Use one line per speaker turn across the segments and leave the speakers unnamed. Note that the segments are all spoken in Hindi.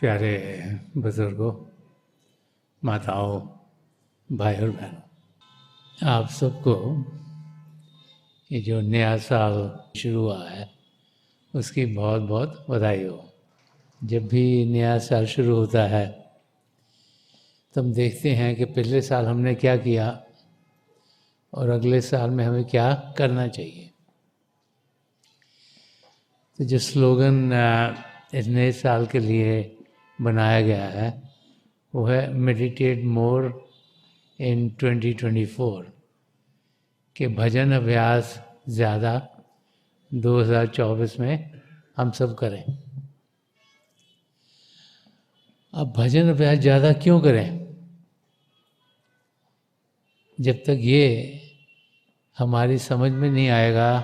प्यारे बुजुर्गों, माताओं, भाई और बहनों, आप सबको ये जो नया साल शुरू हुआ है उसकी बहुत बहुत बधाई हो। जब भी नया साल शुरू होता है तो हम देखते हैं कि पिछले साल हमने क्या किया और अगले साल में हमें क्या करना चाहिए। तो जो स्लोगन इस नए साल के लिए बनाया गया है वो है मेडिटेट मोर इन 2024, कि भजन अभ्यास ज़्यादा 2024 में हम सब करें। अब भजन अभ्यास ज़्यादा क्यों करें? जब तक ये हमारी समझ में नहीं आएगा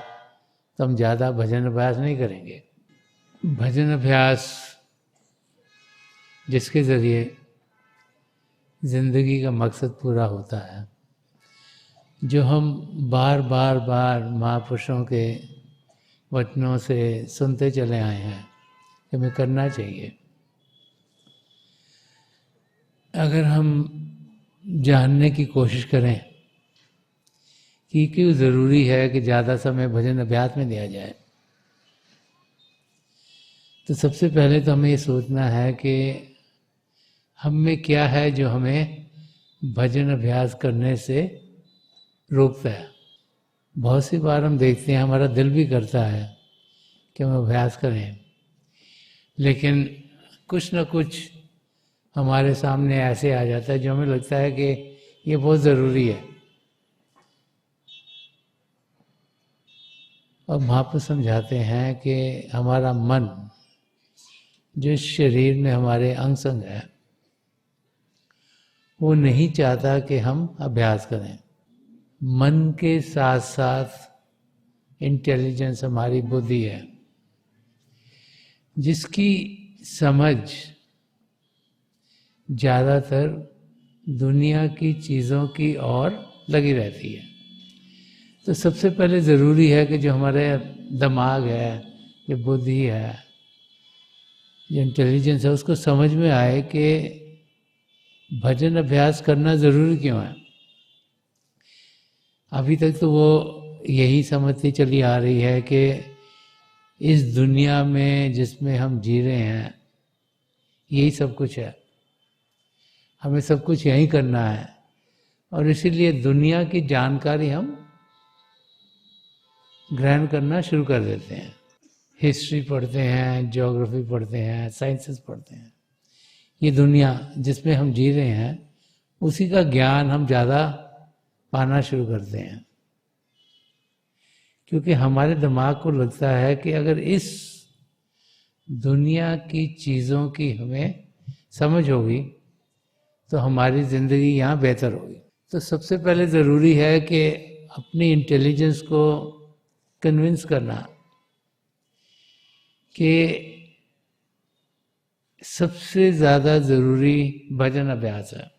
तो हम ज़्यादा भजन अभ्यास नहीं करेंगे। भजन अभ्यास जिसके ज़रिए ज़िंदगी का मकसद पूरा होता है, जो हम बार बार महापुरुषों के वचनों से सुनते चले आए हैं कि हमें करना चाहिए। अगर हम जानने की कोशिश करें कि क्यों ज़रूरी है कि ज़्यादा समय भजन अभ्यास में दिया जाए, तो सबसे पहले तो हमें ये सोचना है कि हम में क्या है जो हमें भजन अभ्यास करने से रोकता है। बहुत सी बार हम देखते हैं हमारा दिल भी करता है कि हम अभ्यास करें, लेकिन कुछ न कुछ हमारे सामने ऐसे आ जाता है जो हमें लगता है कि ये बहुत ज़रूरी है। और महापुरुष समझाते हैं कि हमारा मन जो शरीर में हमारे अंग संग है वो नहीं चाहता कि हम अभ्यास करें। मन के साथ साथ इंटेलिजेंस हमारी बुद्धि है, जिसकी समझ ज़्यादातर दुनिया की चीज़ों की ओर लगी रहती है। तो सबसे पहले ज़रूरी है कि जो हमारे दिमाग है, जो बुद्धि है, जो इंटेलिजेंस है, उसको समझ में आए कि भजन अभ्यास करना ज़रूरी क्यों है। अभी तक तो वो यही समझती चली आ रही है कि इस दुनिया में जिसमें हम जी रहे हैं यही सब कुछ है, हमें सब कुछ यही करना है, और इसीलिए दुनिया की जानकारी हम ग्रहण करना शुरू कर देते हैं। हिस्ट्री पढ़ते हैं, ज्योग्राफी पढ़ते हैं, साइंसेस पढ़ते हैं। ये दुनिया जिसमें हम जी रहे हैं उसी का ज्ञान हम ज़्यादा पाना शुरू करते हैं, क्योंकि हमारे दिमाग को लगता है कि अगर इस दुनिया की चीज़ों की हमें समझ होगी तो हमारी ज़िंदगी यहाँ बेहतर होगी। तो सबसे पहले ज़रूरी है कि अपनी इंटेलिजेंस को कन्विंस करना कि सबसे ज़्यादा ज़रूरी भजन अभ्यास है,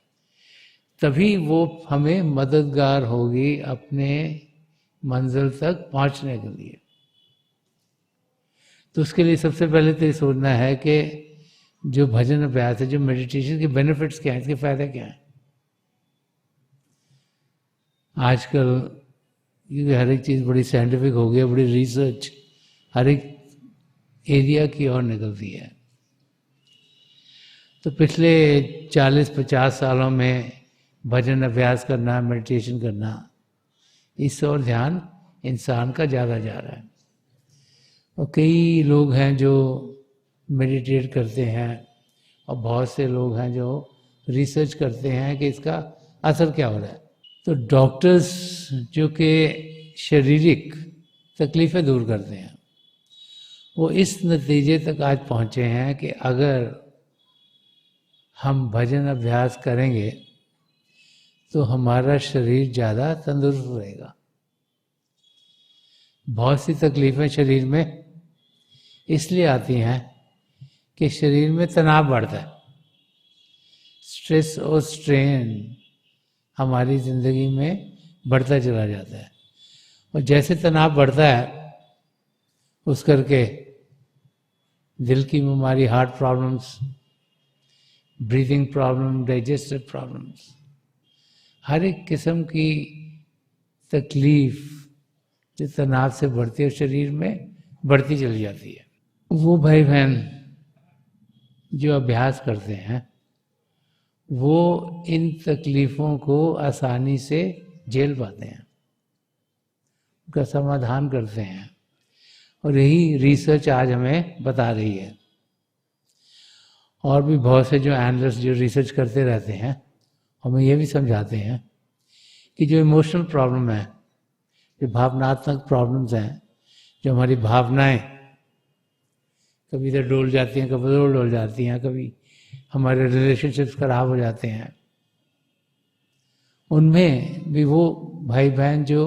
तभी वो हमें मददगार होगी अपने मंजिल तक पहुंचने के लिए। तो उसके लिए सबसे पहले तो ये सोचना है कि जो भजन अभ्यास है, जो मेडिटेशन के बेनिफिट्स क्या हैं, इसके फायदे क्या हैं। आजकल क्योंकि हर एक चीज़ बड़ी साइंटिफिक हो गई है, बड़ी रिसर्च हर एक एरिया की ओर निकलती है। तो पिछले 40-50 सालों में भजन अभ्यास करना, मेडिटेशन करना, इस ओर ध्यान इंसान का ज़्यादा जा रहा है। और कई लोग हैं जो मेडिटेट करते हैं और बहुत से लोग हैं जो रिसर्च करते हैं कि इसका असर क्या हो रहा है। तो डॉक्टर्स जो कि शारीरिक तकलीफ़ें दूर करते हैं, वो इस नतीजे तक आज पहुँचे हैं कि अगर हम भजन अभ्यास करेंगे तो हमारा शरीर ज़्यादा तंदुरुस्त रहेगा। बहुत सी तकलीफ़ें शरीर में इसलिए आती हैं कि शरीर में तनाव बढ़ता है, स्ट्रेस और स्ट्रेन हमारी ज़िंदगी में बढ़ता चला जाता है। और जैसे तनाव बढ़ता है उस करके दिल की बीमारी, heart problems breathing problem, digestive problems, हर एक किस्म की तकलीफ जो तनाव से बढ़ती है शरीर में बढ़ती चली जाती है। वो भाई बहन जो अभ्यास करते हैं वो इन तकलीफ़ों को आसानी से झेल पाते हैं, उनका समाधान करते हैं, और यही रिसर्च आज हमें बता रही है। और भी बहुत से जो एनालिस्ट जो रिसर्च करते रहते हैं हमें ये भी समझाते हैं कि जो इमोशनल प्रॉब्लम है, जो भावनात्मक प्रॉब्लम्स हैं, जो हमारी भावनाएं कभी इधर डोल जाती हैं, कभी उधर डोल जाती हैं, कभी हमारे रिलेशनशिप्स खराब हो जाते हैं, उनमें भी वो भाई बहन जो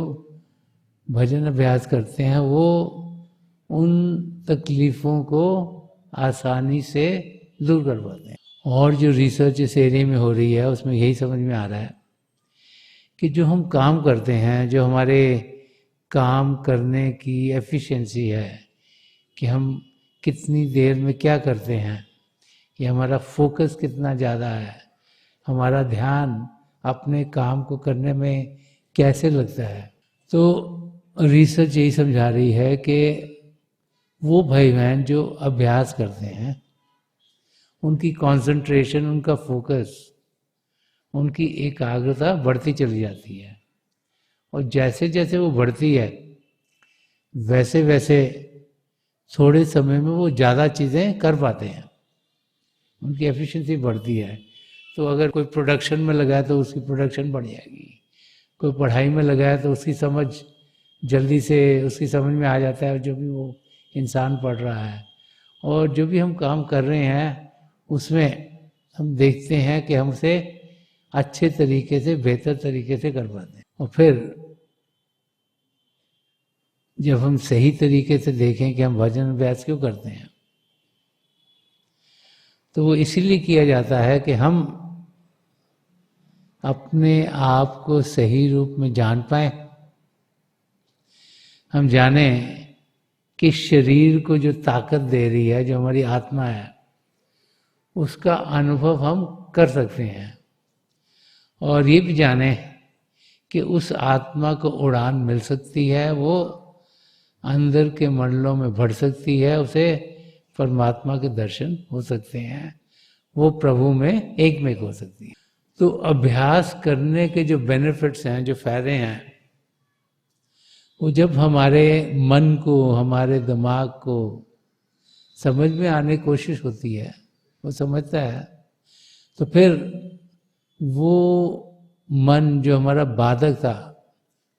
भजन अभ्यास करते हैं वो उन तकलीफ़ों को आसानी से दूर कर पाते हैं। और जो रिसर्च इस एरिया में हो रही है उसमें यही समझ में आ रहा है कि जो हम काम करते हैं, जो हमारे काम करने की एफिशिएंसी है कि हम कितनी देर में क्या करते हैं, ये हमारा फोकस कितना ज़्यादा है, हमारा ध्यान अपने काम को करने में कैसे लगता है, तो रिसर्च यही समझा रही है कि वो भाई बहन जो अभ्यास करते हैं उनकी कंसंट्रेशन, उनका फोकस, उनकी एकाग्रता बढ़ती चली जाती है, और जैसे जैसे वो बढ़ती है वैसे वैसे थोड़े समय में वो ज़्यादा चीज़ें कर पाते हैं, उनकी एफिशिएंसी बढ़ती है। तो अगर कोई प्रोडक्शन में लगा है तो उसकी प्रोडक्शन बढ़ जाएगी, कोई पढ़ाई में लगा है तो उसकी समझ जल्दी से उसकी समझ में आ जाता है जो भी वो इंसान पढ़ रहा है, और जो भी हम काम कर रहे हैं उसमें हम देखते हैं कि हम उसे अच्छे तरीके से, बेहतर तरीके से कर पाते हैं। और फिर जब हम सही तरीके से देखें कि हम भजन अभ्यास क्यों करते हैं, तो वो इसीलिए किया जाता है कि हम अपने आप को सही रूप में जान पाए, हम जाने कि शरीर को जो ताकत दे रही है, जो हमारी आत्मा है, उसका अनुभव हम कर सकते हैं, और ये भी जाने कि उस आत्मा को उड़ान मिल सकती है, वो अंदर के मंडलों में बढ़ सकती है, उसे परमात्मा के दर्शन हो सकते हैं, वो प्रभु में एकमेक हो सकती है। तो अभ्यास करने के जो बेनिफिट्स हैं, जो फायदे हैं, वो जब हमारे मन को, हमारे दिमाग को समझ में आने की कोशिश होती है, वो समझता है, तो फिर वो मन जो हमारा बाधक था,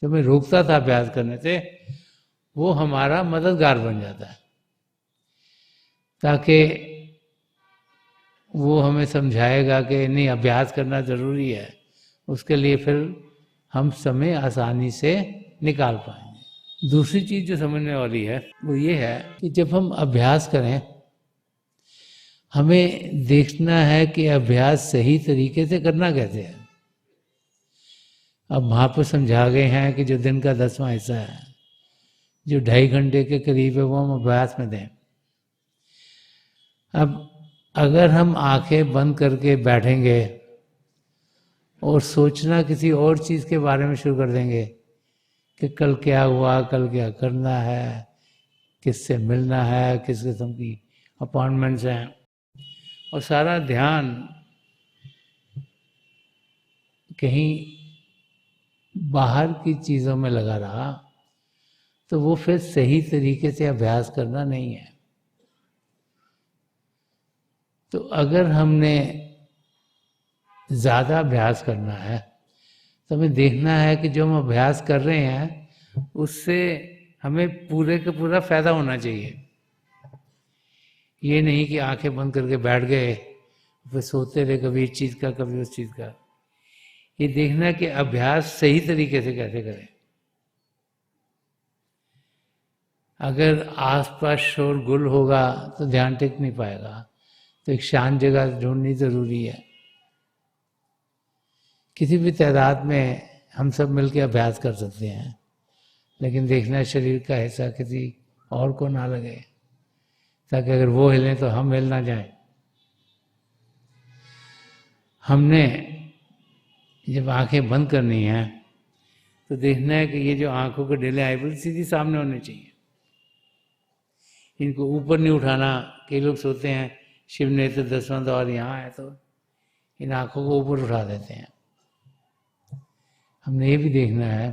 जो हमें रोकता था अभ्यास करने से, वो हमारा मददगार बन जाता है, ताकि वो हमें समझाएगा कि नहीं अभ्यास करना ज़रूरी है, उसके लिए फिर हम समय आसानी से निकाल पाएंगे। दूसरी चीज़ जो समझने वाली है वो ये है कि जब हम अभ्यास करें हमें देखना है कि अभ्यास सही तरीके से करना कैसे है। अब वहाँ पर समझा गए हैं कि जो दिन का 10वां हिस्सा है, जो 2.5 घंटे के करीब है, वो हम अभ्यास में दें। अब अगर हम आंखें बंद करके बैठेंगे और सोचना किसी और चीज़ के बारे में शुरू कर देंगे कि कल क्या हुआ, कल क्या करना है, किससे मिलना है, किस किस्म की अपॉइंटमेंट्स हैं, और सारा ध्यान कहीं बाहर की चीज़ों में लगा रहा, तो वो फिर सही तरीके से अभ्यास करना नहीं है। तो अगर हमने ज़्यादा अभ्यास करना है तो हमें देखना है कि जो हम अभ्यास कर रहे हैं उससे हमें पूरे का पूरा फायदा होना चाहिए। ये नहीं कि आंखें बंद करके बैठ गए फिर सोते रहे, कभी इस चीज़ का कभी उस चीज़ का। ये देखना कि अभ्यास सही तरीके से कैसे करें। अगर आसपास शोरगुल होगा तो ध्यान टिक नहीं पाएगा, तो एक शांत जगह ढूंढनी ज़रूरी है। किसी भी तादाद में हम सब मिलकर अभ्यास कर सकते हैं, लेकिन देखना शरीर का हिस्सा किसी और को ना लगे, ताकि अगर वो हिलें तो हम हिल ना जाएं। हमने जब आंखें बंद करनी है तो देखना है कि ये जो आंखों के डेले आईबल सीधी सामने होने चाहिए, इनको ऊपर नहीं उठाना। कई लोग सोते हैं शिव नेत्र दसवां द्वार यहाँ है तो इन आंखों को ऊपर उठा देते हैं। हमने ये भी देखना है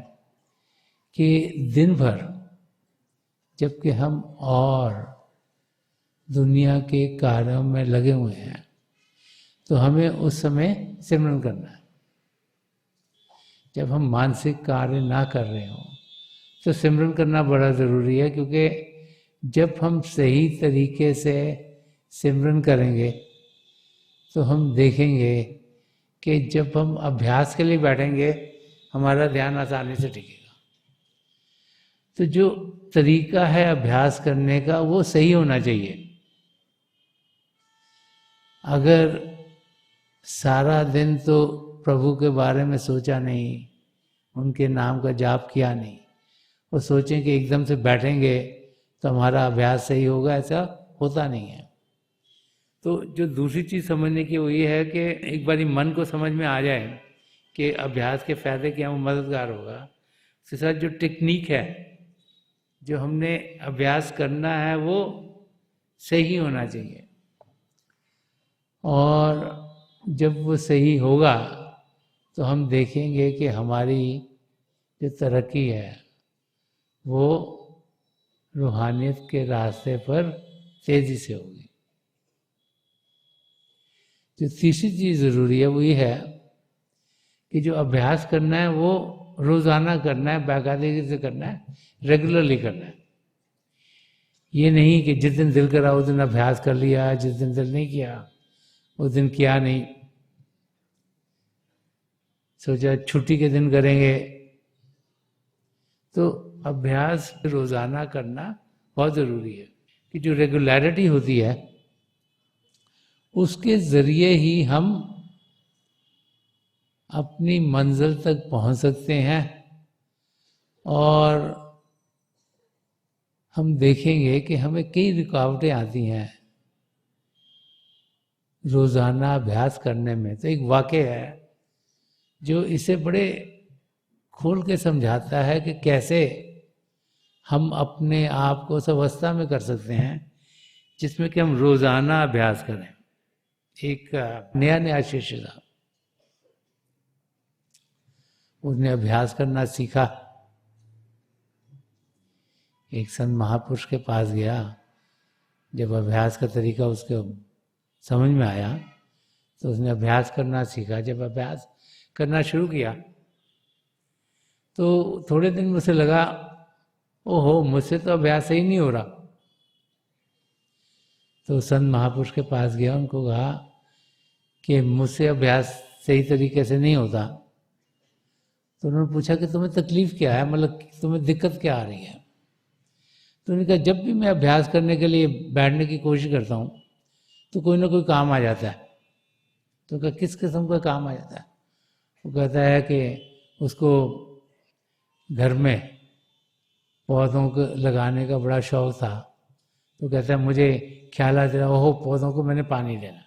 कि दिन भर जबकि हम और दुनिया के कार्यों में लगे हुए हैं तो हमें उस समय सिमरन करना है। जब हम मानसिक कार्य ना कर रहे हों तो सिमरन करना बड़ा ज़रूरी है, क्योंकि जब हम सही तरीके से सिमरन करेंगे तो हम देखेंगे कि जब हम अभ्यास के लिए बैठेंगे हमारा ध्यान आसानी से टिकेगा। तो जो तरीका है अभ्यास करने का वो सही होना चाहिए। अगर सारा दिन तो प्रभु के बारे में सोचा नहीं, उनके नाम का जाप किया नहीं, वो सोचें कि एकदम से बैठेंगे तो हमारा अभ्यास सही होगा, ऐसा होता नहीं है। तो जो दूसरी चीज़ समझने की वो ये है कि एक बार मन को समझ में आ जाए कि अभ्यास के फायदे क्या, वो मददगार होगा। उसके साथ जो टेक्निक है, जो हमने अभ्यास करना है, वो सही होना चाहिए। और जब वो सही होगा तो हम देखेंगे कि हमारी जो तरक्की है वो रूहानियत के रास्ते पर तेजी से होगी। जो तीसरी चीज़ ज़रूरी है वो ये है कि जो अभ्यास करना है वो रोज़ाना करना है, बाकायदगी से करना है, रेगुलरली करना है। ये नहीं कि जिस दिन दिल करा उस दिन अभ्यास कर लिया, जिस दिन दिल नहीं किया उस दिन किया नहीं, सोचा छुट्टी के दिन करेंगे। तो अभ्यास रोज़ाना करना बहुत ज़रूरी है कि जो रेगुलरिटी होती है उसके ज़रिए ही हम अपनी मंजिल तक पहुंच सकते हैं। और हम देखेंगे कि हमें कई रुकावटें आती हैं रोज़ाना अभ्यास करने में। तो एक वाक़या है जो इसे बड़े खोल के समझाता है कि कैसे हम अपने आप को उस अवस्था में कर सकते हैं जिसमें कि हम रोज़ाना अभ्यास करें। एक नया शिष्य था, उसने अभ्यास करना सीखा, एक संत महापुरुष के पास गया। जब अभ्यास का तरीका उसके समझ में आया तो उसने अभ्यास करना सीखा। जब अभ्यास करना शुरू किया तो थोड़े दिन मुझसे लगा, ओहो मुझसे तो अभ्यास सही नहीं हो रहा। तो संत महापुरुष के पास गया, उनको कहा कि मुझसे अभ्यास सही तरीके से नहीं होता। तो उन्होंने पूछा कि तुम्हें तकलीफ क्या है, मतलब तुम्हें दिक्कत क्या आ रही है। तो उन्होंने कहा जब भी मैं अभ्यास करने के लिए बैठने की कोशिश करता हूँ तो कोई ना कोई काम आ जाता है। तो कहा किस किस्म का काम आ जाता है। वो कहता है कि उसको घर में पौधों को लगाने का बड़ा शौक था। तो कहता है मुझे ख्याल आता है, ओहो पौधों को मैंने पानी देना।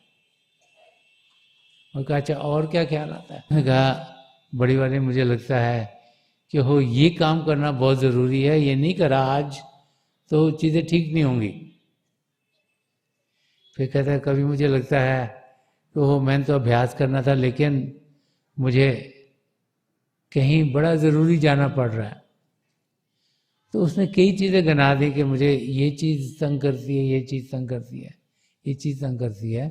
और कहा अच्छा और क्या ख्याल आता है। मैंने कहा बड़ी वाली मुझे लगता है कि हो ये काम करना बहुत ज़रूरी है, ये नहीं करा आज तो चीज़ें ठीक नहीं होंगी। फिर कहता है कभी मुझे लगता है तो हो मैंने तो अभ्यास करना था लेकिन मुझे कहीं बड़ा ज़रूरी जाना पड़ रहा है। तो उसने कई चीज़ें गिना दी कि मुझे ये चीज़ तंग करती है, ये चीज़ तंग करती है, ये चीज़ तंग करती है।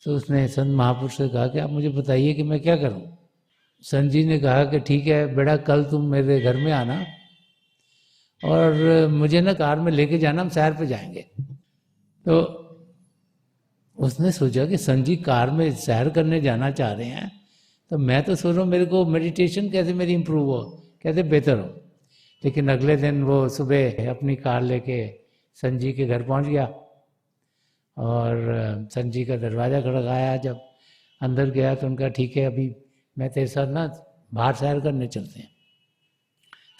तो उसने संत महापुरुष से कहा कि आप मुझे बताइए कि मैं क्या करूं। संत जी ने कहा कि ठीक है बेटा, कल तुम मेरे घर में आना और मुझे ना कार में लेके जाना, हम सैर पे जाएंगे। तो उसने सोचा कि संत जी कार में सैर करने जाना चाह रहे हैं तो मैं तो सोच रहा हूँ मेरे को मेडिटेशन कैसे मेरी इम्प्रूव हो, कैसे बेहतर हो। लेकिन अगले दिन वो सुबह अपनी कार लेके संत जी के घर पहुँच गया और संत जी का दरवाज़ा खड़काया। जब अंदर गया तो उनका ठीक है अभी मैं तेरे साथ ना बाहर सैर करने चलते हैं।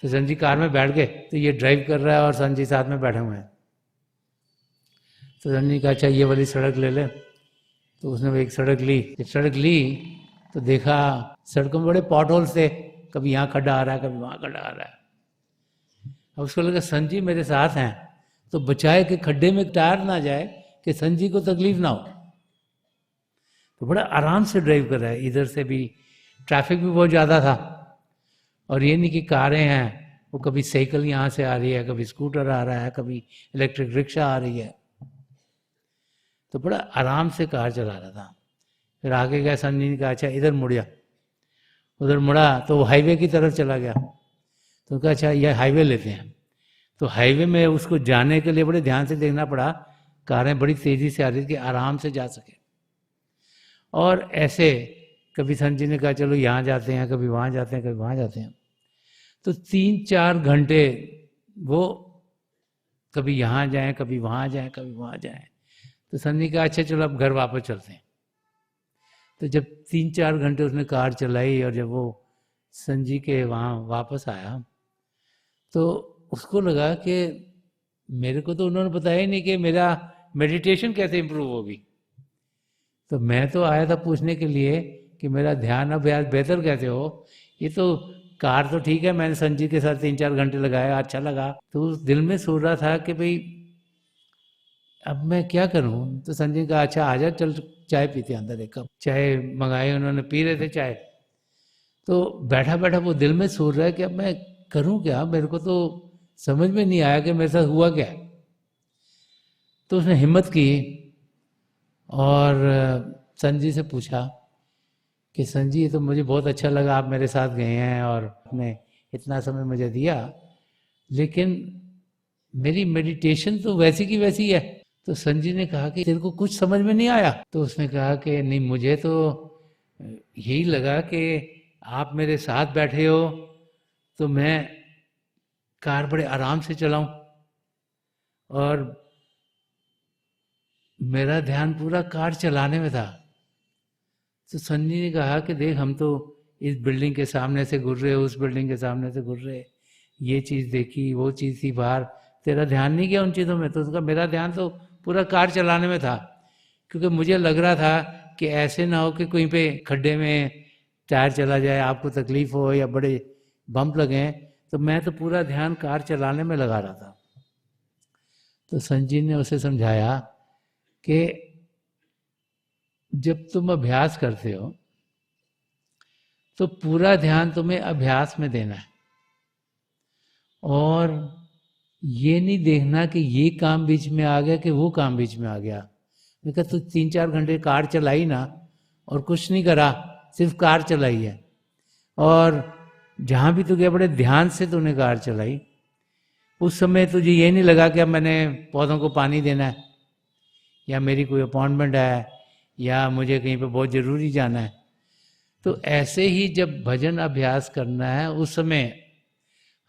तो संत जी कार में बैठ गए, तो ये ड्राइव कर रहा है और संत जी साथ में बैठे हुए हैं। तो संत जी कहा अच्छा ये वाली सड़क ले ले। तो उसने वो एक सड़क ली तो देखा सड़कों में बड़े पॉट होल्स थे, कभी यहाँ खड्डा आ रहा है, कभी वहाँ खड्डा आ रहा है। अब उसको लगा संजी मेरे साथ हैं तो बचाए कि खड्डे में टायर ना जाए, कि संजी को तकलीफ ना हो। तो बड़ा आराम से ड्राइव कर रहा है, इधर से भी ट्रैफिक भी बहुत ज़्यादा था, और ये नहीं कि कारें हैं, वो कभी साइकिल यहाँ से आ रही है, कभी स्कूटर आ रहा है, कभी इलेक्ट्रिक रिक्शा आ रही है। तो बड़ा आराम से कार चला रहा था। फिर आगे गया, संजी ने कहा अच्छा इधर मुड़िया। उधर मुड़ा तो वो हाईवे की तरफ चला गया। तो कहा अच्छा ये हाईवे लेते हैं। तो हाईवे में उसको जाने के लिए बड़े ध्यान से देखना पड़ा, कारें बड़ी तेज़ी से आ रही थी कि आराम से जा सके। और ऐसे कभी संजी ने कहा चलो यहाँ जाते हैं, कभी वहाँ जाते हैं, कभी वहाँ जाते हैं। तो 3-4 घंटे वो कभी यहाँ जाएं, कभी वहाँ जाएं, कभी वहाँ जाएं। तो संजी कहा अच्छा चलो अब घर वापस चलते हैं। तो जब 3-4 घंटे उसने कार चलाई और जब वो संजी के वहाँ वापस आया तो उसको लगा कि मेरे को तो उन्होंने बताया ही नहीं कि मेरा मेडिटेशन कैसे इम्प्रूव होगी। तो मैं तो आया था पूछने के लिए कि मेरा ध्यान अभ्यास बेहतर कैसे हो। ये तो कार तो ठीक है, मैंने संजी के साथ 3-4 घंटे लगाया, अच्छा लगा। तो उस दिल में सोच रहा था कि भाई अब मैं क्या करूं। तो संजय कहा अच्छा आजा चल चाय पीते, अंदर एक कप चाय मंगाई उन्होंने, पी रहे थे चाय। तो बैठा बैठा वो दिल में सोच रहा है कि अब मैं करूं क्या, मेरे को तो समझ में नहीं आया कि मेरे साथ हुआ क्या। तो उसने हिम्मत की और संजय से पूछा कि संजय ये तो मुझे बहुत अच्छा लगा, आप मेरे साथ गए हैं और आपने इतना समय मुझे दिया, लेकिन मेरी मेडिटेशन तो वैसी की वैसी है। तो संजय ने कहा कि तेरे को कुछ समझ में नहीं आया। तो उसने कहा कि नहीं मुझे तो यही लगा कि आप मेरे साथ बैठे हो तो मैं कार बड़े आराम से चलाऊं और मेरा ध्यान पूरा कार चलाने में था। तो संजय ने कहा कि देख हम तो इस बिल्डिंग के सामने से गुजरे, उस बिल्डिंग के सामने से गुजरे, ये चीज़ देखी, वो चीज़ थी बाहर, तेरा ध्यान नहीं गया उन चीज़ों में। तो उसका मेरा ध्यान तो पूरा कार चलाने में था, क्योंकि मुझे लग रहा था कि ऐसे ना हो कि कहीं पे खड्डे में टायर चला जाए, आपको तकलीफ हो या बड़े बम्प लगे। तो मैं तो पूरा ध्यान कार चलाने में लगा रहा था। तो संजय ने उसे समझाया कि जब तुम अभ्यास करते हो तो पूरा ध्यान तुम्हें अभ्यास में देना है, और ये नहीं देखना कि ये काम बीच में आ गया कि वो काम बीच में आ गया। मैं कहा तू 3-4 घंटे कार चलाई ना और कुछ नहीं करा, सिर्फ कार चलाई है, और जहाँ भी तू गया बड़े ध्यान से तूने कार चलाई। उस समय तुझे ये नहीं लगा कि अब मैंने पौधों को पानी देना है, या मेरी कोई अपॉइंटमेंट है, या मुझे कहीं पे बहुत ज़रूरी जाना है। तो ऐसे ही जब भजन अभ्यास करना है उस समय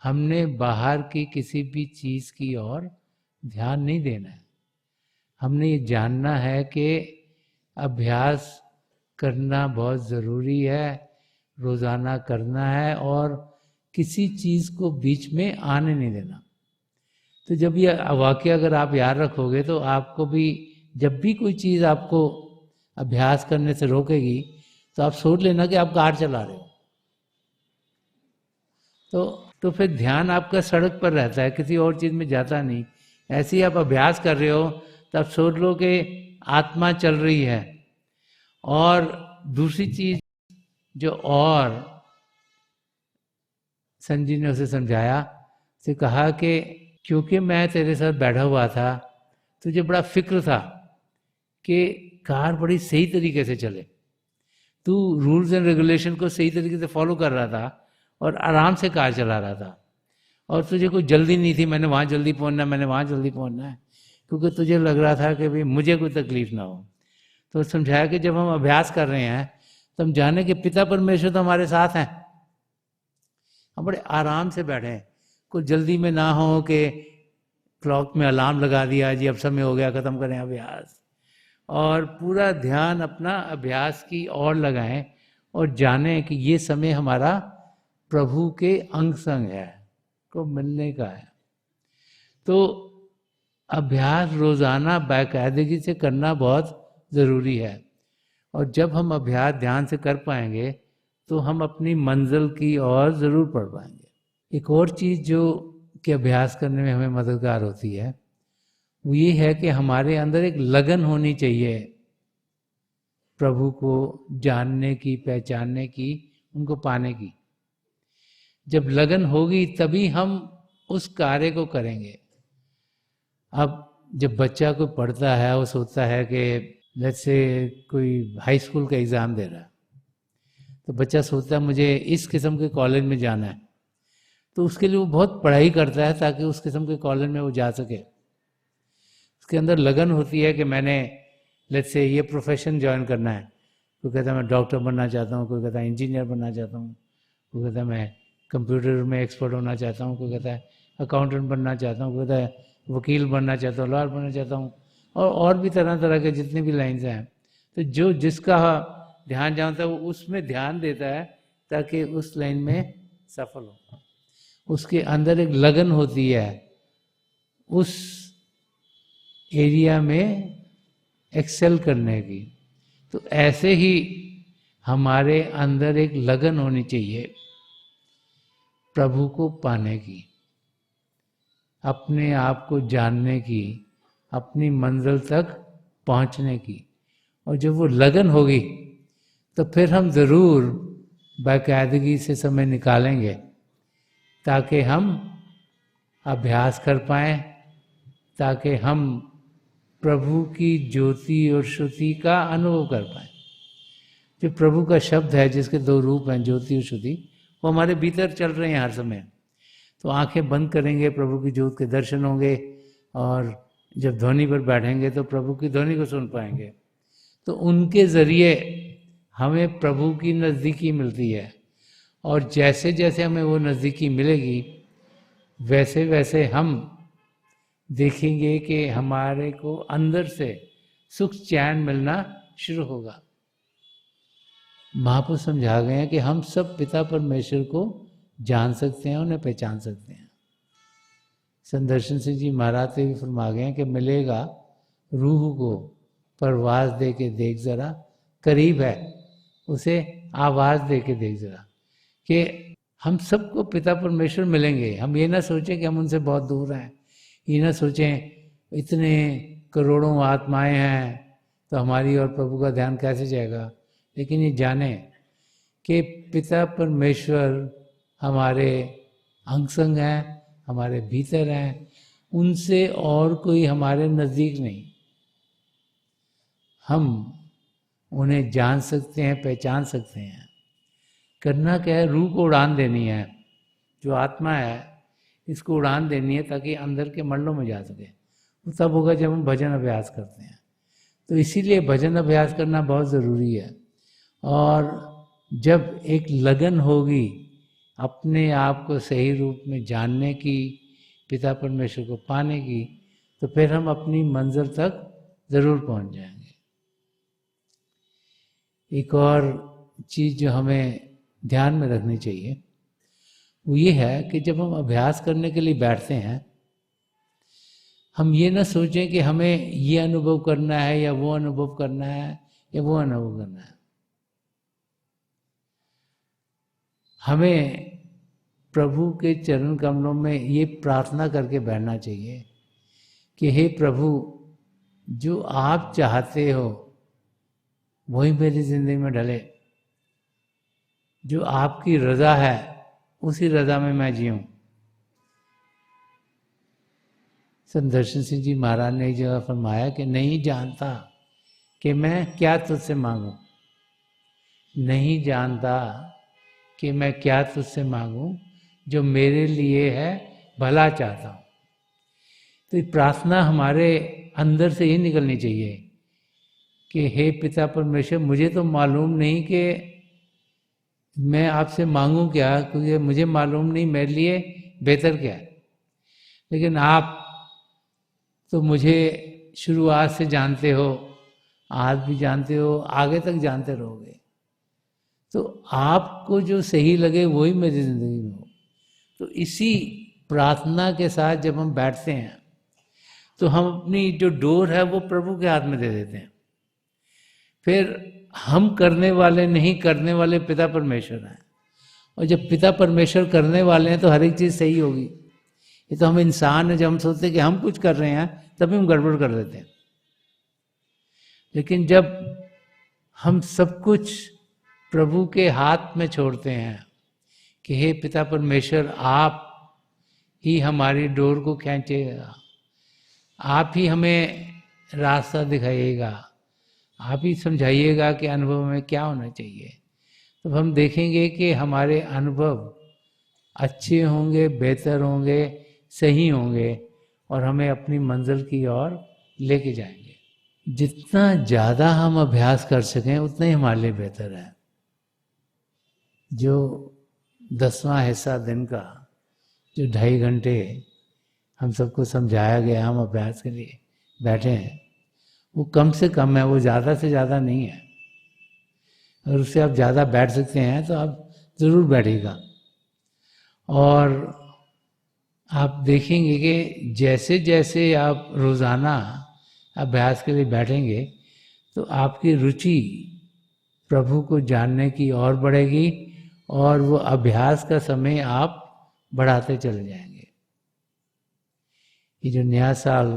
हमने बाहर की किसी भी चीज़ की ओर ध्यान नहीं देना है। हमने ये जानना है कि अभ्यास करना बहुत ज़रूरी है, रोज़ाना करना है, और किसी चीज़ को बीच में आने नहीं देना। तो जब ये वाक्य अगर आप याद रखोगे तो आपको भी जब भी कोई चीज़ आपको अभ्यास करने से रोकेगी तो आप सोच लेना कि आप कार चला रहे हो। तो फिर ध्यान आपका सड़क पर रहता है, किसी और चीज़ में जाता नहीं। ऐसे ही आप अभ्यास कर रहे हो तब सोच लो कि आत्मा चल रही है। और दूसरी चीज जो और संजय ने उसे समझाया, उसे कहा कि क्योंकि मैं तेरे साथ बैठा हुआ था, तुझे बड़ा फिक्र था कि कार बड़ी सही तरीके से चले, तू रूल्स एंड रेगुलेशन को सही तरीके से फॉलो कर रहा था और आराम से कार चला रहा था, और तुझे कोई जल्दी नहीं थी, मैंने वहाँ जल्दी पहुँचना है, मैंने वहाँ जल्दी पहुँचना है, क्योंकि तुझे लग रहा था कि भाई मुझे कोई तकलीफ ना हो। तो समझाया कि जब हम अभ्यास कर रहे हैं तो हम जाने कि पिता परमेश्वर तो हमारे साथ हैं, हम बड़े आराम से बैठे हैं, कुछ जल्दी में ना हो कि क्लॉक में अलार्म लगा दिया जी अब समय हो गया ख़त्म करें अभ्यास। और पूरा ध्यान अपना अभ्यास की ओर लगाएं और जानें कि ये समय हमारा प्रभु के अंग संग है, को मिलने का है। तो अभ्यास रोज़ाना बाकायदगी से करना बहुत ज़रूरी है। और जब हम अभ्यास ध्यान से कर पाएंगे तो हम अपनी मंजिल की ओर ज़रूर बढ़ पाएंगे। एक और चीज़ जो कि अभ्यास करने में हमें मददगार होती है वो ये है कि हमारे अंदर एक लगन होनी चाहिए प्रभु को जानने की, पहचानने की, उनको पाने की। जब लगन होगी तभी हम उस कार्य को करेंगे। अब जब बच्चा कोई पढ़ता है, वो सोचता है कि लेट्स से कोई हाई स्कूल का एग्ज़ाम दे रहा है, तो बच्चा सोचता है मुझे इस किस्म के कॉलेज में जाना है, तो उसके लिए वो बहुत पढ़ाई करता है ताकि उस किस्म के कॉलेज में वो जा सके। उसके अंदर लगन होती है कि मैंने लेट्स से ये प्रोफेशन ज्वाइन करना है। कोई कहता है मैं डॉक्टर बनना चाहता हूँ, कोई कहता है इंजीनियर बनना चाहता हूँ, कोई कहता है मैं कंप्यूटर में एक्सपर्ट होना चाहता हूँ, कोई कहता है अकाउंटेंट बनना चाहता हूँ, कोई कहता है वकील बनना चाहता हूँ, लॉयर बनना चाहता हूँ, और भी तरह तरह के जितनी भी लाइन्स हैं। तो जो जिसका ध्यान जानता है वो उसमें ध्यान देता है ताकि उस लाइन में सफल हो। उसके अंदर एक लगन होती है उस एरिया में एक्सेल करने की। तो ऐसे ही हमारे अंदर एक लगन होनी चाहिए प्रभु को पाने की, अपने आप को जानने की, अपनी मंजिल तक पहुंचने की। और जब वो लगन होगी तो फिर हम ज़रूर बाकायदगी से समय निकालेंगे ताकि हम अभ्यास कर पाएँ, ताकि हम प्रभु की ज्योति और श्रुति का अनुभव कर पाएँ। जो प्रभु का शब्द है जिसके दो रूप हैं, ज्योति और श्रुति, वो हमारे भीतर चल रहे हैं हर समय। तो आंखें बंद करेंगे, प्रभु की ज्योत के दर्शन होंगे, और जब ध्वनि पर बैठेंगे तो प्रभु की ध्वनि को सुन पाएंगे। तो उनके ज़रिए हमें प्रभु की नज़दीकी मिलती है, और जैसे जैसे हमें वो नज़दीकी मिलेगी वैसे वैसे हम देखेंगे कि हमारे को अंदर से सुख चैन मिलना शुरू होगा। महापुरुष समझा गए हैं कि हम सब पिता परमेश्वर को जान सकते हैं, उन्हें पहचान सकते हैं। संदर्शन सिंह जी महाराज से भी फरमा गए हैं कि मिलेगा रूह को परवाज दे के देख जरा, करीब है उसे आवाज़ दे के देख जरा। कि हम सबको पिता परमेश्वर मिलेंगे। हम ये ना सोचें कि हम उनसे बहुत दूर हैं, ये ना सोचें इतने करोड़ों आत्माएं हैं तो हमारी और प्रभु का ध्यान कैसे जाएगा। लेकिन ये जाने कि पिता परमेश्वर हमारे अंग संग हैं, हमारे भीतर हैं, उनसे और कोई हमारे नज़दीक नहीं। हम उन्हें जान सकते हैं, पहचान सकते हैं। करना क्या है, रूह को उड़ान देनी है। जो आत्मा है इसको उड़ान देनी है ताकि अंदर के मंडलों में जा सके। वो तब होगा जब हम भजन अभ्यास करते हैं। तो इसीलिए भजन अभ्यास करना बहुत ज़रूरी है। और जब एक लगन होगी अपने आप को सही रूप में जानने की, पिता परमेश्वर को पाने की, तो फिर हम अपनी मंजिल तक ज़रूर पहुंच जाएंगे। एक और चीज़ जो हमें ध्यान में रखनी चाहिए वो ये है कि जब हम अभ्यास करने के लिए बैठते हैं, हम ये ना सोचें कि हमें ये अनुभव करना है या वो अनुभव करना है या वो अनुभव करना है। हमें प्रभु के चरण कमलों में ये प्रार्थना करके बैठना चाहिए कि हे प्रभु, जो आप चाहते हो वही मेरी जिंदगी में ढले। जो आपकी रज़ा है उसी रज़ा में मैं जीऊँ। संदर्शन सिंह जी महाराज ने एक जगह फरमाया कि नहीं जानता कि मैं क्या तुझसे मांगूं, नहीं जानता कि मैं क्या तुझसे मांगूं, जो मेरे लिए है भला चाहता हूँ। तो प्रार्थना हमारे अंदर से ही निकलनी चाहिए कि हे पिता परमेश्वर, मुझे तो मालूम नहीं कि मैं आपसे मांगूं क्या, क्योंकि मुझे मालूम नहीं मेरे लिए बेहतर क्या है। लेकिन आप तो मुझे शुरुआत से जानते हो, आज भी जानते हो, आगे तक जानते रहोगे। तो आपको जो सही लगे वही मेरी ज़िंदगी में हो। तो इसी प्रार्थना के साथ जब हम बैठते हैं तो हम अपनी जो डोर है वो प्रभु के हाथ में दे देते हैं। फिर हम करने वाले नहीं, करने वाले पिता परमेश्वर हैं। और जब पिता परमेश्वर करने वाले हैं तो हर एक चीज़ सही होगी। ये तो हम इंसान हैं, जब हम सोचते हैं कि हम कुछ कर रहे हैं तभी हम गड़बड़ कर देते हैं। लेकिन जब हम सब कुछ प्रभु के हाथ में छोड़ते हैं कि हे पिता परमेश्वर, आप ही हमारी डोर को खींचेगा, आप ही हमें रास्ता दिखाइएगा, आप ही समझाइएगा कि अनुभव में क्या होना चाहिए, तो हम देखेंगे कि हमारे अनुभव अच्छे होंगे, बेहतर होंगे, सही होंगे और हमें अपनी मंजिल की ओर लेके जाएंगे। जितना ज़्यादा हम अभ्यास कर सकें उतना ही हमारे लिए बेहतर है। जो 10वां हिस्सा दिन का, जो 2.5 घंटे हम सबको समझाया गया, हम अभ्यास के लिए बैठे हैं, वो कम से कम है, वो ज़्यादा से ज़्यादा नहीं है। अगर उससे आप ज़्यादा बैठ सकते हैं तो आप ज़रूर बैठिएगा। और आप देखेंगे कि जैसे जैसे आप रोज़ाना अभ्यास के लिए बैठेंगे तो आपकी रुचि प्रभु को जानने की और बढ़ेगी और वो अभ्यास का समय आप बढ़ाते चले जाएंगे। ये जो नया साल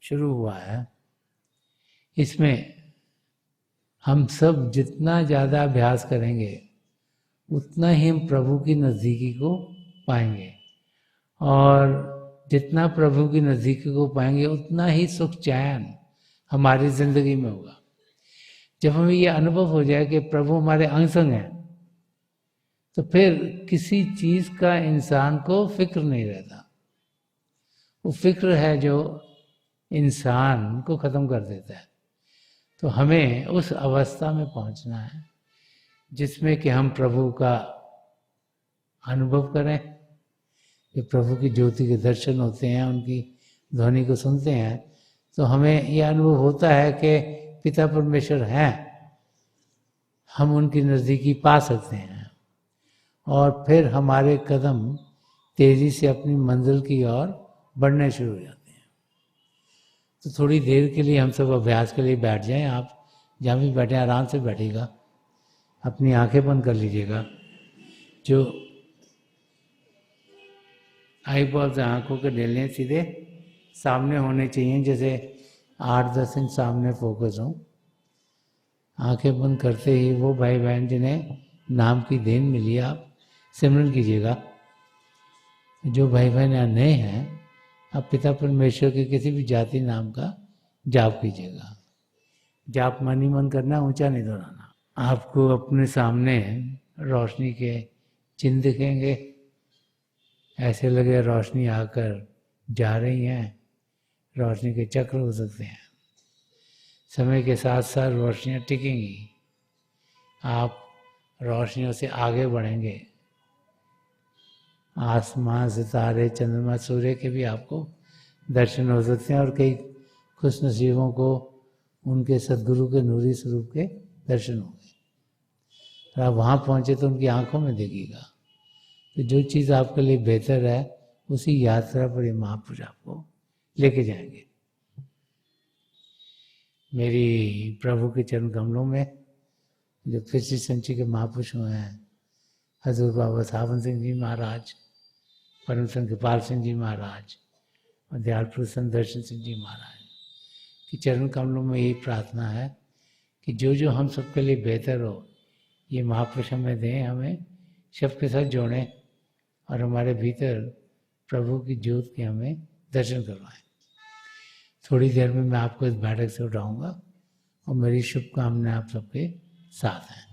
शुरू हुआ है, इसमें हम सब जितना ज़्यादा अभ्यास करेंगे उतना ही हम प्रभु की नज़दीकी को पाएंगे, और जितना प्रभु की नज़दीकी को पाएंगे उतना ही सुख चैन हमारी ज़िंदगी में होगा। जब हमें ये अनुभव हो जाए कि प्रभु हमारे अंग संग हैं, तो फिर किसी चीज़ का इंसान को फिक्र नहीं रहता। वो फिक्र है जो इंसान को ख़त्म कर देता है। तो हमें उस अवस्था में पहुंचना है जिसमें कि हम प्रभु का अनुभव करें, कि प्रभु की ज्योति के दर्शन होते हैं, उनकी ध्वनि को सुनते हैं, तो हमें यह अनुभव होता है कि पिता परमेश्वर हैं, हम उनकी नज़दीकी पा सकते हैं और फिर हमारे कदम तेज़ी से अपनी मंजिल की ओर बढ़ने शुरू हो जाते हैं। तो थोड़ी देर के लिए हम सब अभ्यास के लिए बैठ जाएं। आप जहाँ भी बैठे आराम से बैठिएगा, अपनी आंखें बंद कर लीजिएगा। जो आई बॉल्स आँखों के डेले सीधे सामने होने चाहिए, जैसे 8-10 इंच सामने फोकस हो। आंखें बंद करते ही वो भाई बहन जिन्हें नाम की देन मिली, आप सिमरन कीजिएगा। जो भाई बहन यहाँ नए हैं, आप पिता परमेश्वर के किसी भी जाति नाम का जाप कीजिएगा। जाप मन ही मन करना, ऊंचा नहीं दोहराना। आपको अपने सामने रोशनी के चिन्ह दिखेंगे, ऐसे लगे रोशनी आकर जा रही हैं। रोशनी के चक्र हो सकते हैं। समय के साथ साथ रोशनियाँ टिकेंगी, आप रोशनियों से आगे बढ़ेंगे। आसमान, सितारे, चंद्रमा, सूर्य के भी आपको दर्शन हो सकते हैं और कई खुश नसीबों को उनके सदगुरु के नूरी स्वरूप के दर्शन होंगे। और आप वहाँ पहुँचे तो उनकी आंखों में देखिएगा। तो जो चीज़ आपके लिए बेहतर है उसी यात्रा पर ये महापुरुष आपको लेके जाएंगे। मेरी प्रभु के चरण कमलों में जो कृषि संची के महापुरुष हुए हैं, हजूर बाबा सावन सिंह जी महाराज, परम संत कृपाल सिंह जी महाराज और दयाल पुरुष संत दर्शन सिंह जी महाराज की चरण कमलों में यही प्रार्थना है कि जो जो हम सबके लिए बेहतर हो ये महापुरुष हमें दें, हमें सबके साथ जोड़ें और हमारे भीतर प्रभु की ज्योत के हमें दर्शन करवाएं। थोड़ी देर में मैं आपको इस बैठक से उठाऊंगा और मेरी शुभकामनाएं आप सबके साथ हैं।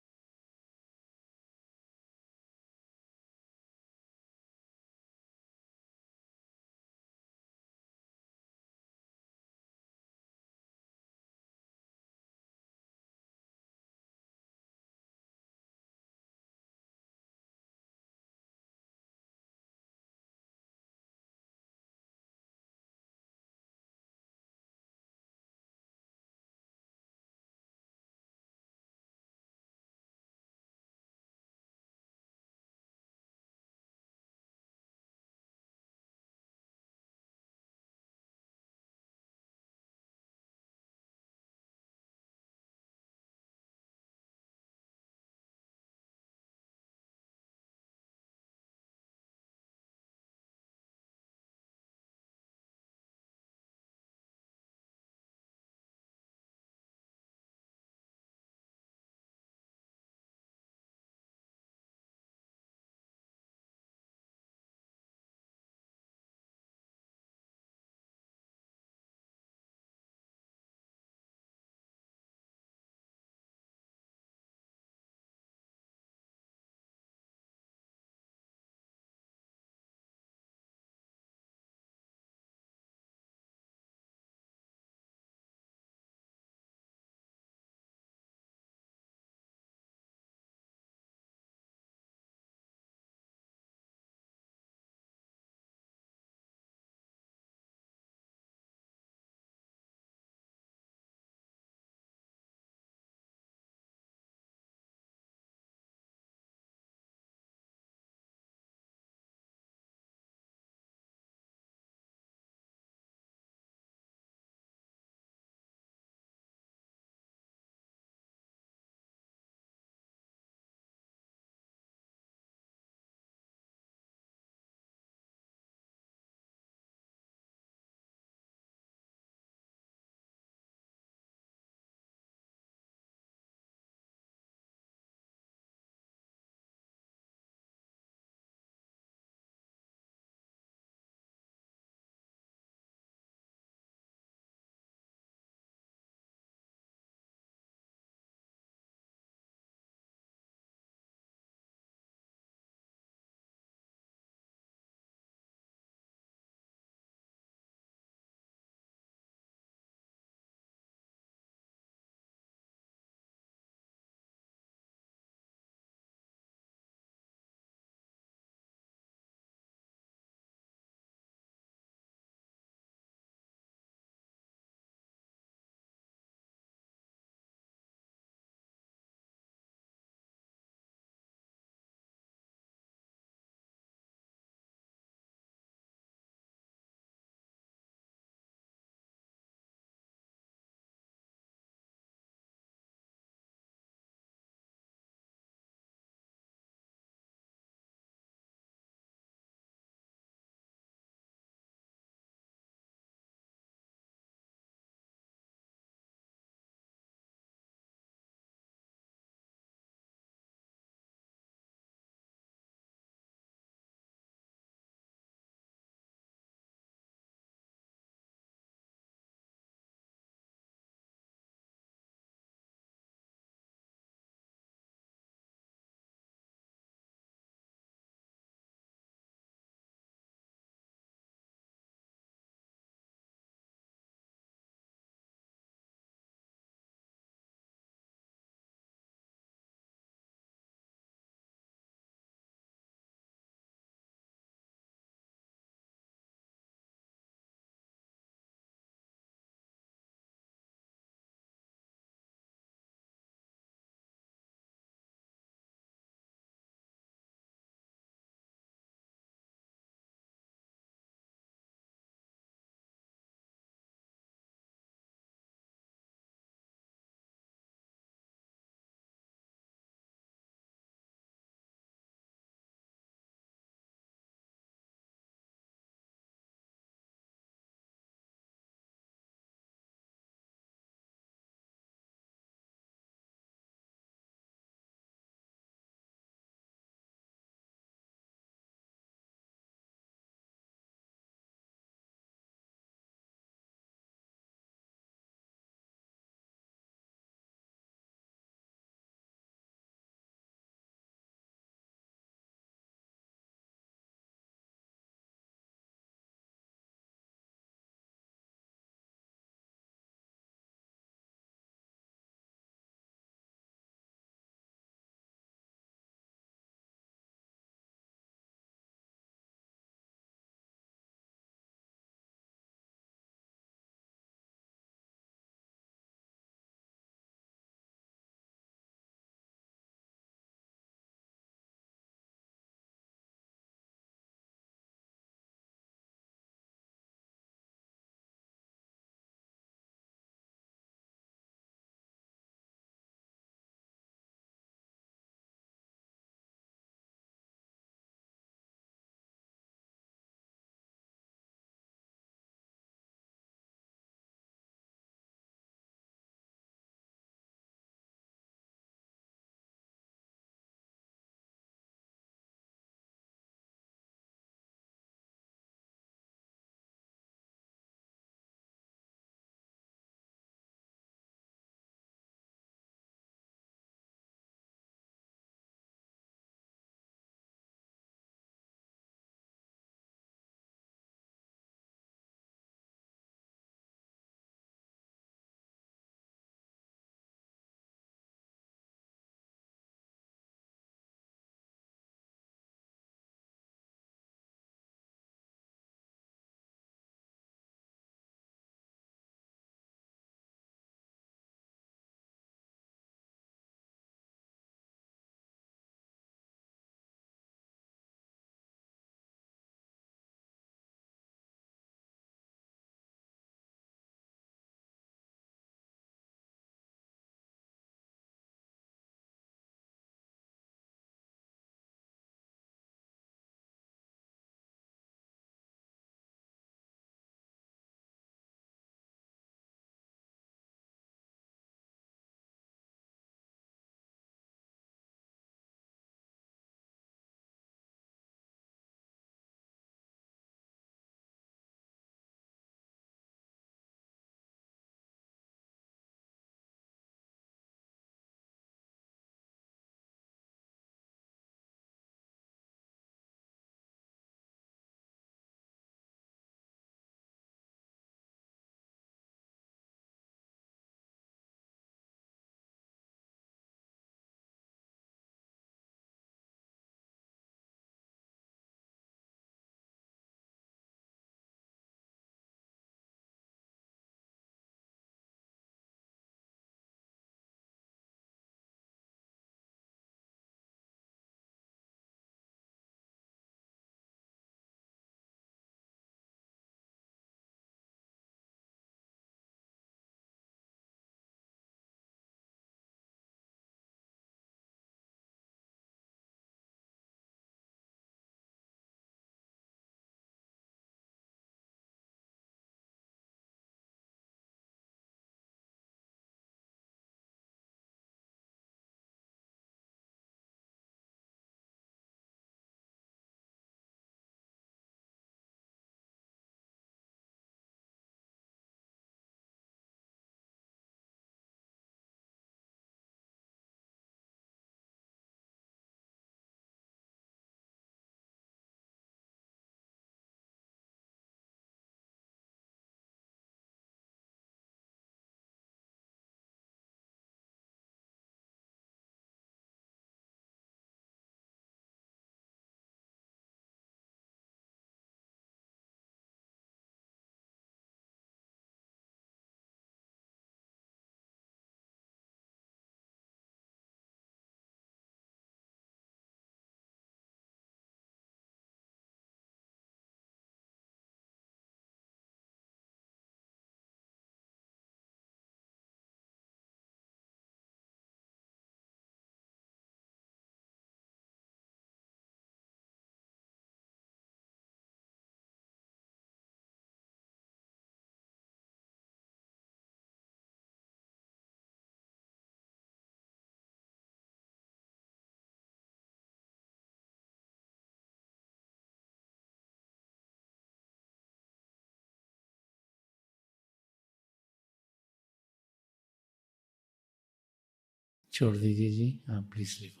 छोड़ दीजिए जी, हाँ प्लीज लीव।